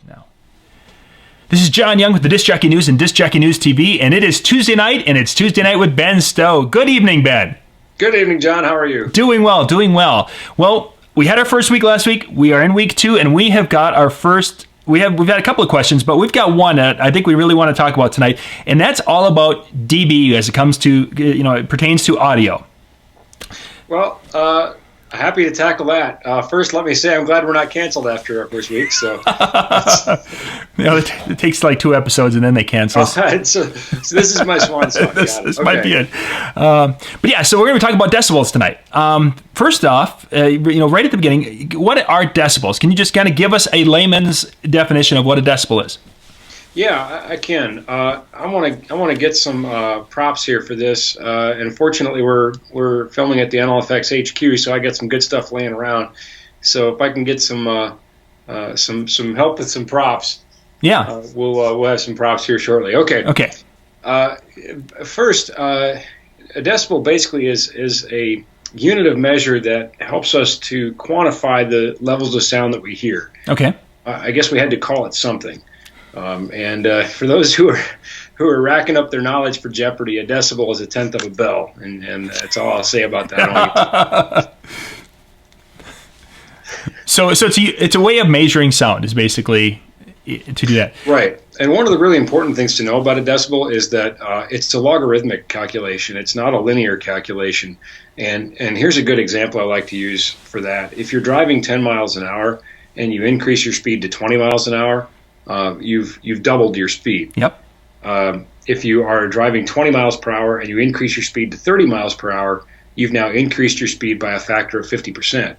now. This is John Young with the Disc Jockey News and Disc Jockey News TV, and it is Tuesday night, and it's Tuesday night with Ben Stowe. Good evening, Ben. Good evening, John. How are you? Doing well, doing well. Well, we had our first week last week. We are in week 2, and we have got our first. We've had a couple of questions, but we've got one that I think we really want to talk about tonight, and that's all about dB as it comes to, it pertains to audio. Well, happy to tackle that. First, let me say I'm glad we're not canceled after our first week. So, it takes like 2 episodes and then they cancel. So this is my swan song. This might be it. But yeah, so we're going to talk about decibels tonight. First off, right at the beginning, what are decibels? Can you just kind of give us a layman's definition of what a decibel is? Yeah, I can. I want to get some props here for this. And fortunately, we're filming at the NLFX HQ, so I got some good stuff laying around. So if I can get some help with some props, yeah, we'll have some props here shortly. Okay. Okay. First, a decibel basically is a unit of measure that helps us to quantify the levels of sound that we hear. Okay. I guess we had to call it something. And for those who are racking up their knowledge for Jeopardy, a decibel is a tenth of a bell, and that's all I'll say about that. So it's a way of measuring sound, is basically to do that. Right. And one of the really important things to know about a decibel is that it's a logarithmic calculation. It's not a linear calculation. And here's a good example I like to use for that. If you're driving 10 miles an hour and you increase your speed to 20 miles an hour, you've doubled your speed. Yep. If you are driving 20 miles per hour and you increase your speed to 30 miles per hour, you've now increased your speed by a factor of 50%.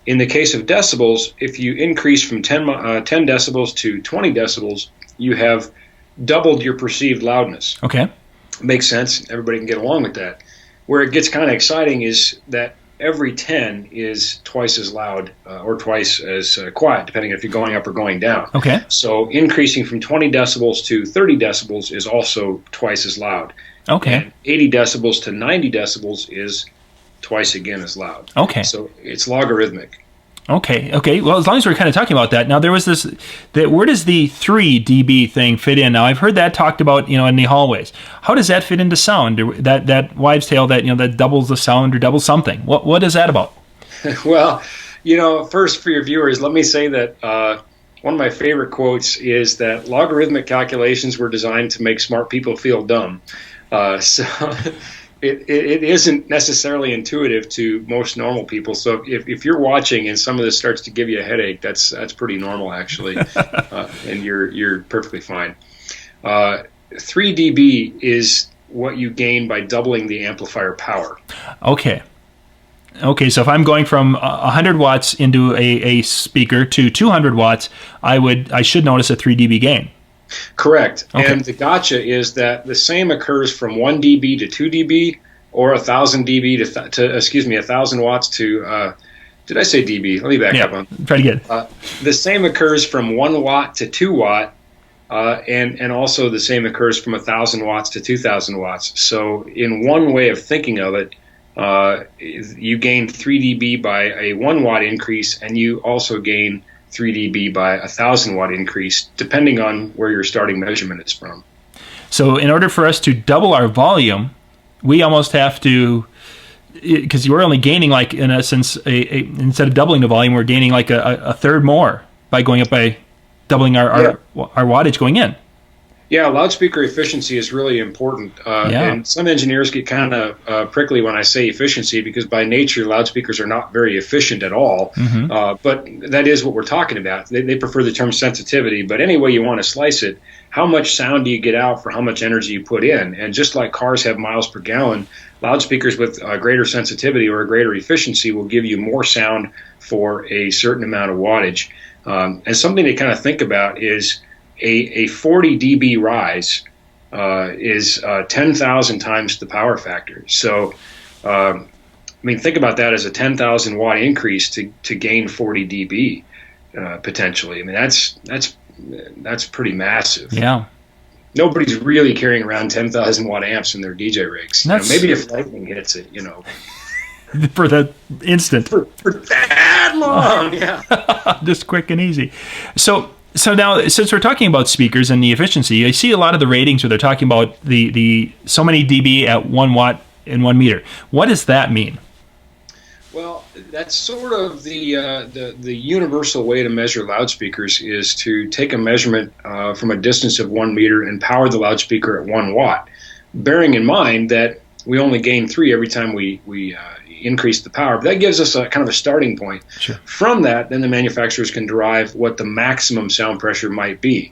In the case of decibels, if you increase from 10 decibels to 20 decibels, you have doubled your perceived loudness. Okay. Makes sense. Everybody can get along with that. Where it gets kind of exciting is that every 10 is twice as loud or twice as quiet, depending if you're going up or going down. Okay. So increasing from 20 decibels to 30 decibels is also twice as loud. Okay. And 80 decibels to 90 decibels is twice again as loud. Okay. So it's logarithmic. Okay. Well, as long as we're kind of talking about that, now there was where does the 3 dB thing fit in? Now I've heard that talked about, in the hallways. How does that fit into sound? That wives' tale that that doubles the sound or doubles something. What is that about? Well, first for your viewers, let me say that one of my favorite quotes is that logarithmic calculations were designed to make smart people feel dumb. So. It isn't necessarily intuitive to most normal people. So if you're watching and some of this starts to give you a headache, that's pretty normal actually, and you're perfectly fine. 3 dB is what you gain by doubling the amplifier power. Okay. So if I'm going from 100 watts into a speaker to 200 watts, I should notice a 3 dB gain. Correct. Okay. And the gotcha is that the same occurs from 1 dB to 2 dB or 1,000 dB to 1,000 watts to, did I say dB? Let me back up. Try to get the same occurs from 1 watt to 2 watt, and also the same occurs from 1,000 watts to 2,000 watts. So in one way of thinking of it, you gain 3 dB by a 1 watt increase, and you also gain 3 dB by 1,000 watt increase, depending on where your starting measurement is from. So in order for us to double our volume, we almost have to, because we're only gaining, like, in essence, instead of doubling the volume, we're gaining like a third more by going up by doubling our wattage going in. Yeah, loudspeaker efficiency is really important. And some engineers get kind of prickly when I say efficiency, because by nature, loudspeakers are not very efficient at all. Mm-hmm. But that is what we're talking about. They prefer the term sensitivity, but any way you want to slice it, how much sound do you get out for how much energy you put in? And just like cars have miles per gallon, loudspeakers with greater sensitivity or a greater efficiency will give you more sound for a certain amount of wattage. And something to kind of think about is a 40 dB rise is 10,000 times the power factor. So, think about that as a 10,000 watt increase to gain 40 dB potentially. That's pretty massive. Yeah. Nobody's really carrying around 10,000 watt amps in their DJ rigs. Maybe if lightning hits it, for the instant. For that long, yeah. Just quick and easy. So So now, since we're talking about speakers and the efficiency, I see a lot of the ratings where they're talking about the so many dB at 1 watt in 1 meter. What does that mean? Well, that's sort of the universal way to measure loudspeakers is to take a measurement from a distance of 1 meter and power the loudspeaker at 1 watt, bearing in mind that we only gain 3 every time we increase the power. But that gives us a kind of a starting point. Sure. From that, then the manufacturers can derive what the maximum sound pressure might be.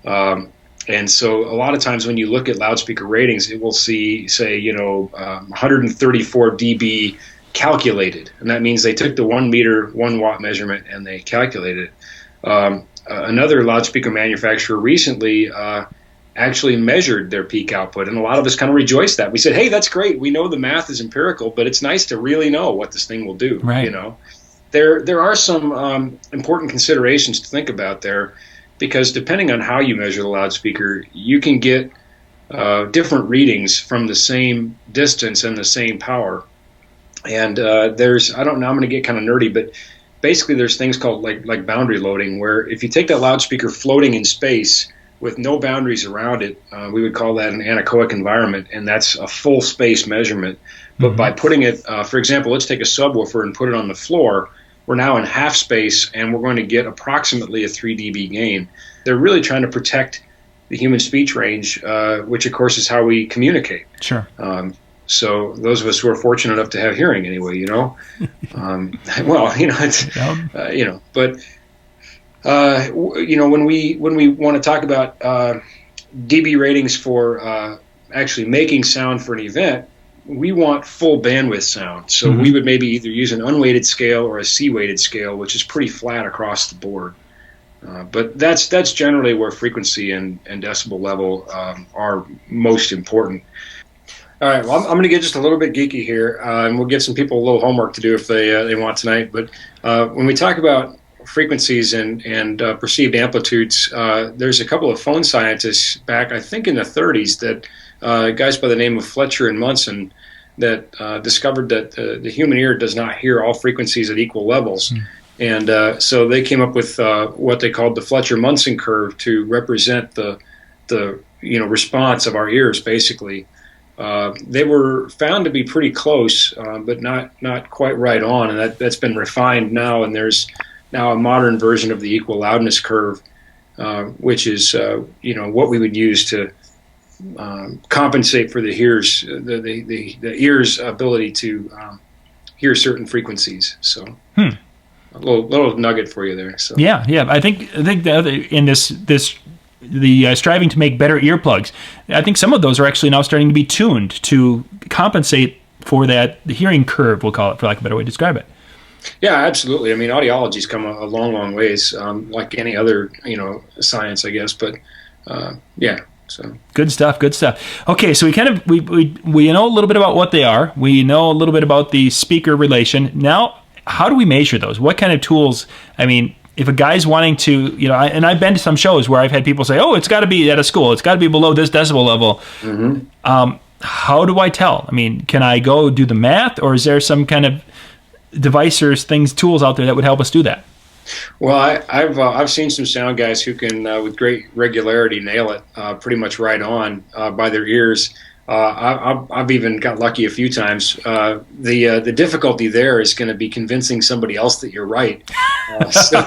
And so a lot of times when you look at loudspeaker ratings, it will say, 134 dB calculated. And that means they took the 1 meter, 1 watt measurement and they calculated it. Another loudspeaker manufacturer recently actually measured their peak output, and a lot of us kind of rejoiced that. We said, hey, that's great. We know the math is empirical, but it's nice to really know what this thing will do. Right. There are some important considerations to think about there, because depending on how you measure the loudspeaker, you can get different readings from the same distance and the same power. And I don't know, I'm going to get kind of nerdy, but basically there's things called like boundary loading, where if you take that loudspeaker floating in space with no boundaries around it, we would call that an anechoic environment, and that's a full space measurement. But by putting it, for example, let's take a subwoofer and put it on the floor, we're now in half space, and we're going to get approximately a 3 dB gain. They're really trying to protect the human speech range, which of course is how we communicate. Sure. So those of us who are fortunate enough to have hearing, anyway, but when we want to talk about dB ratings for actually making sound for an event, we want full bandwidth sound. So we would maybe either use an unweighted scale or a C-weighted scale, which is pretty flat across the board. But that's generally where frequency and decibel level are most important. All right, well, I'm going to get just a little bit geeky here, and we'll give some people a little homework to do if they want tonight. But when we talk about frequencies and perceived amplitudes, there's a couple of phone scientists back, I think in the 30s, that guys by the name of Fletcher and Munson, that discovered that the human ear does not hear all frequencies at equal levels. And so they came up with what they called the Fletcher-Munson curve to represent the response of our ears, basically. They were found to be pretty close, but not quite right on, and that's been refined now, and there's now a modern version of the equal loudness curve, which is what we would use to compensate for the ear's ability to hear certain frequencies. So a little nugget for you there. So yeah. I think the other in the striving to make better earplugs, I think some of those are actually now starting to be tuned to compensate for the hearing curve, we'll call it, for lack of a better way to describe it. Yeah, absolutely. I mean, audiology's come a long ways, like any other, science, I guess. But yeah, so good stuff. Okay, so we know a little bit about what they are. We know a little bit about the speaker relation. Now, how do we measure those? What kind of tools? I mean, if a guy's wanting to, and I've been to some shows where I've had people say, "Oh, it's got to be at a school. It's got to be below this decibel level." How do I tell? I mean, can I go do the math, or is there some kind of device or tools out there that would help us do that? Well, I've seen some sound guys who can, with great regularity, nail it pretty much right on by their ears. I've even got lucky a few times. The difficulty there is going to be convincing somebody else that you're right. So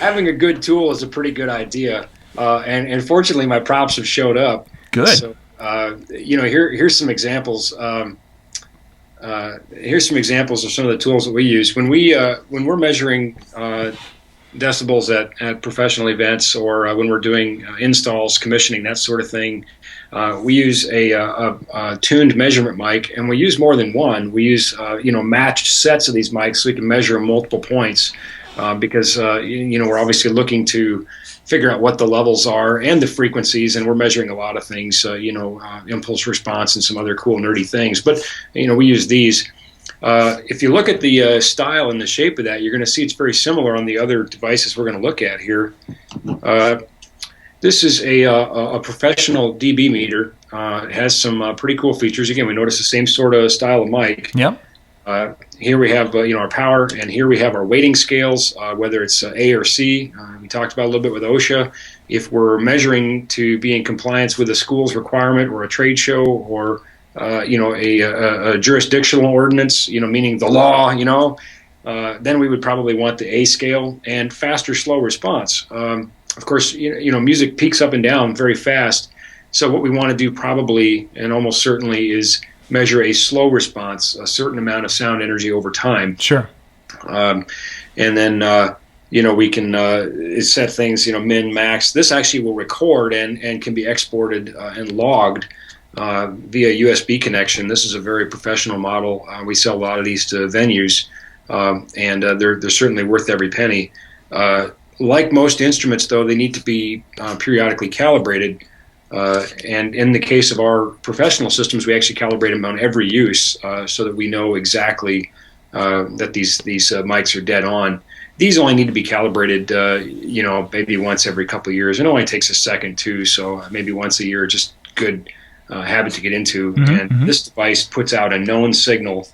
having a good tool is a pretty good idea. And fortunately, my props have showed up. Good. So here's some examples. Here's some examples of some of the tools that we use when we're measuring decibels at professional events, or when we're doing installs, commissioning, that sort of thing. We use a tuned measurement mic, and we use more than one. We use matched sets of these mics so we can measure multiple points, because we're obviously looking to figure out what the levels are and the frequencies, and we're measuring a lot of things, impulse response and some other cool nerdy things. But we use these. If you look at the style and the shape of that, you're going to see it's very similar on the other devices we're going to look at here. This is a professional dB meter. It has some pretty cool features. Again, we notice the same sort of style of mic. Yep. Here we have our power, and here we have our weighting scales, whether it's A or C. We talked about a little bit with OSHA. If we're measuring to be in compliance with a school's requirement or a trade show or a jurisdictional ordinance, meaning the law, then we would probably want the A scale and faster, slow response. Of course, music peaks up and down very fast. So what we want to do probably and almost certainly is measure a slow response, a certain amount of sound energy over time. Sure. And then, we can set things, min, max. This actually will record and can be exported and logged via USB connection. This is a very professional model. We sell a lot of these to venues, and they're certainly worth every penny. Like most instruments, though, they need to be periodically calibrated. And in the case of our professional systems, we actually calibrate them on every use so that we know exactly that these mics are dead on. These only need to be calibrated, maybe once every couple of years. It only takes a second, too, so maybe once a year, just good habit to get into. And this device puts out a known signal,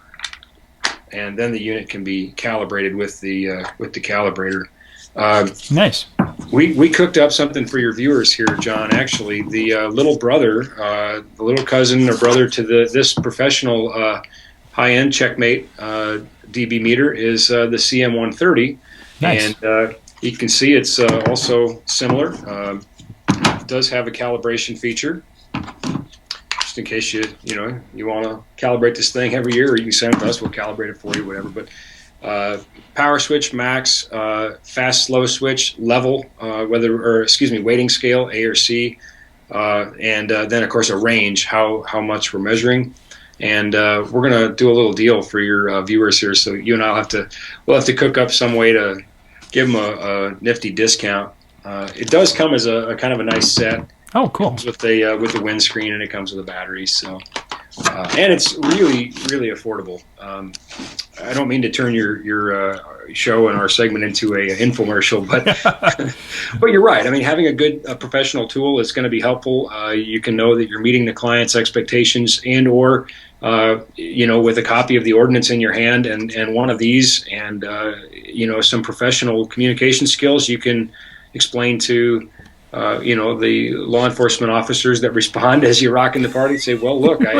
and then the unit can be calibrated with the calibrator. Nice. We cooked up something for your viewers here, John. Actually, the little brother, the little cousin or brother to this professional high-end Checkmate dB meter is the CM130. Nice. And you can see it's also similar. It does have a calibration feature, just in case you want to calibrate this thing every year, or you can send it to us. We'll calibrate it for you, whatever. But power switch, max, fast, slow switch, level, weighting scale, A or C, and then of course a range, how much we're measuring. And we're gonna do a little deal for your viewers here. So you and I'll we'll have to cook up some way to give them a nifty discount. It does come as a kind of a nice set. Oh, cool. It comes with the windscreen, and it comes with a battery. So. And it's really, really affordable. I don't mean to turn your show and our segment into a infomercial, but but you're right. I mean, having a good professional tool is going to be helpful. You can know that you're meeting the client's expectations, and or with a copy of the ordinance in your hand and one of these, and some professional communication skills, you can explain to the law enforcement officers that respond as you're rocking the party, say, well, look, I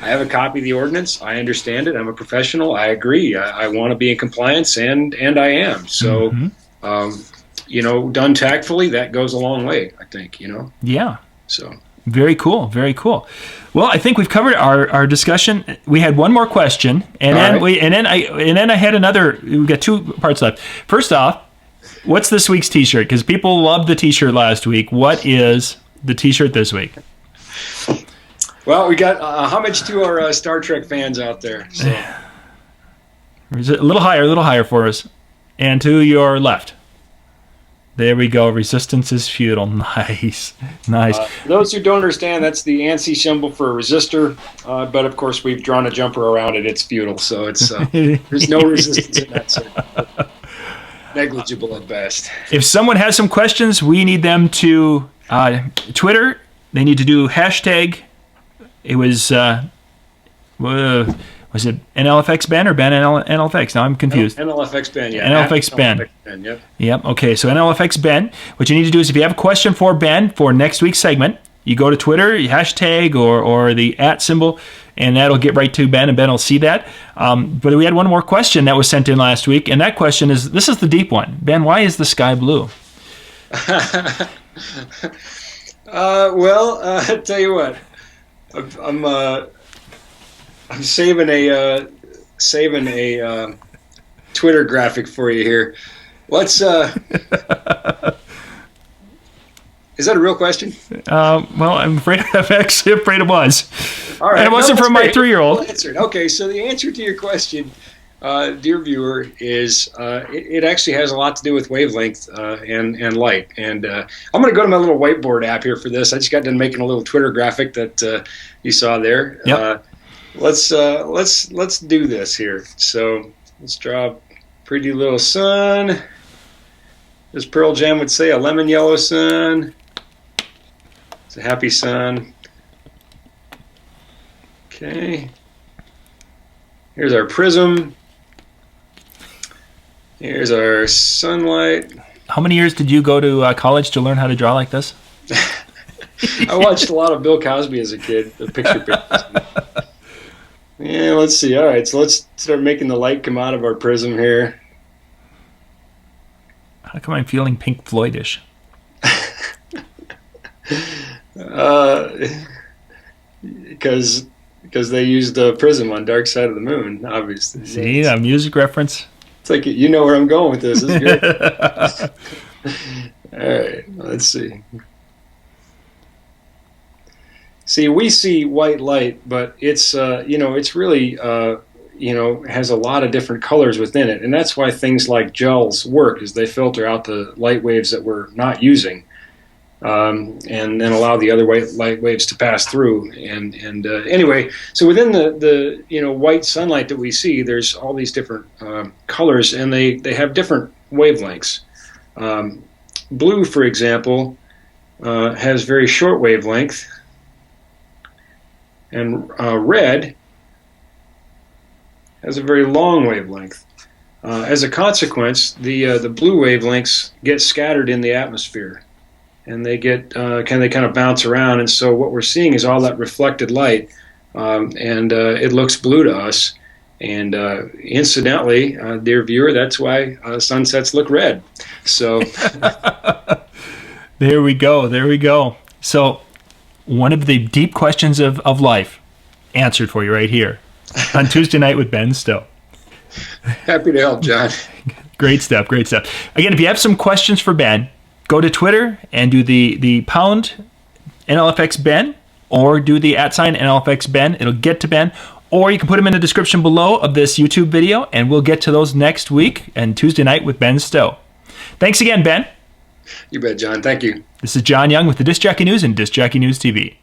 have a copy of the ordinance. I understand it. I'm a professional. I agree. I want to be in compliance, and I am. So, done tactfully, that goes a long way, I think, Yeah. So. Very cool. Very cool. Well, I think we've covered our discussion. We had one more question, and then I had another. We got two parts left. First off, what's this week's T-shirt? Because people loved the T-shirt last week. What is the T-shirt this week? Well, we got homage to our Star Trek fans out there. So. A little higher for us. And to your left. There we go. Resistance is futile. Nice. For those who don't understand, that's the ANSI symbol for a resistor. But, of course, we've drawn a jumper around it. It's futile. So it's there's no resistance in that symbol. Negligible at best. If someone has some questions, we need them to Twitter. They need to do hashtag. It was it NLFX Ben or Ben NLFX? Now I'm confused. NLFX Ben, yeah. NLFX Ben. Yep. Yep. Okay. So NLFX Ben. What you need to do is, if you have a question for Ben for next week's segment, you go to Twitter, you hashtag or the @ symbol, and that'll get right to Ben, and Ben will see that. But we had one more question that was sent in last week, and that question is, this is the deep one. Ben, why is the sky blue? I'll tell you what. I'm saving a Twitter graphic for you here. What's Is that a real question? Well, I'm afraid it was. All right. And it wasn't from my 3-year-old. Okay, so the answer to your question, dear viewer, is it actually has a lot to do with wavelength and light. And I'm going to go to my little whiteboard app here for this. I just got done making a little Twitter graphic that you saw there. Yep. Let's do this here. So let's draw a pretty little sun. As Pearl Jam would say, a lemon yellow sun. It's a happy sun. Okay. Here's our prism. Here's our sunlight. How many years did you go to college to learn how to draw like this? I watched a lot of Bill Cosby as a kid, the picture pictures. Yeah, let's see. All right, so let's start making the light come out of our prism here. How come I'm feeling Pink Floydish? Because they used the prism on Dark Side of the Moon, obviously. See, a music reference. It's like, you know where I'm going with this. This is good. All right, let's see. See, we see white light, but it's it's really has a lot of different colors within it, and that's why things like gels work, is they filter out the light waves that we're not using, and then allow the other light waves to pass through. And anyway, so within the white sunlight that we see, there's all these different colors, and they have different wavelengths. Blue, for example, has very short wavelength. And red has a very long wavelength. As a consequence, the blue wavelengths get scattered in the atmosphere, and they get kind of bounce around. And so what we're seeing is all that reflected light, and it looks blue to us. And incidentally, dear viewer, that's why sunsets look red. So there we go. There we go. So one of the deep questions of life answered for you right here on Tuesday Night with Ben Stowe. Happy to help, John. Great stuff. Great stuff. Again, if you have some questions for Ben, go to Twitter and do the pound NLFX Ben, or do the @ NLFX Ben. It'll get to Ben. Or you can put them in the description below of this YouTube video, and we'll get to those next week and Tuesday Night with Ben Stowe. Thanks again, Ben. You bet, John. Thank you. This is John Young with the Disc Jockey News and Disc Jockey News TV.